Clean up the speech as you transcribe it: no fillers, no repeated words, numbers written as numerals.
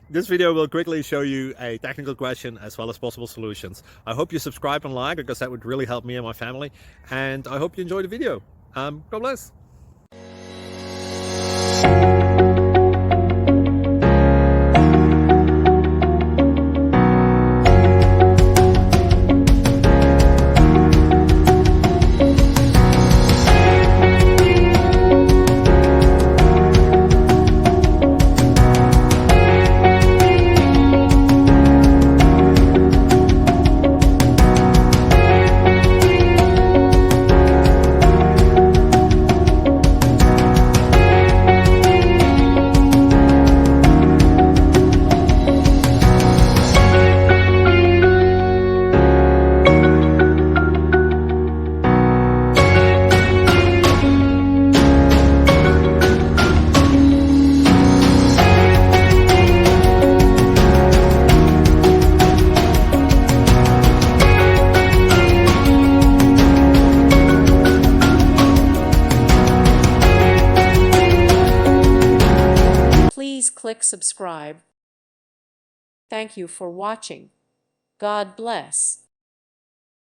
This video will quickly show you a technical question as well as possible solutions. I hope you subscribe and like, because that would really help me and my family. And I hope you enjoy the video. God bless. Please click subscribe. Thank you for watching. God bless.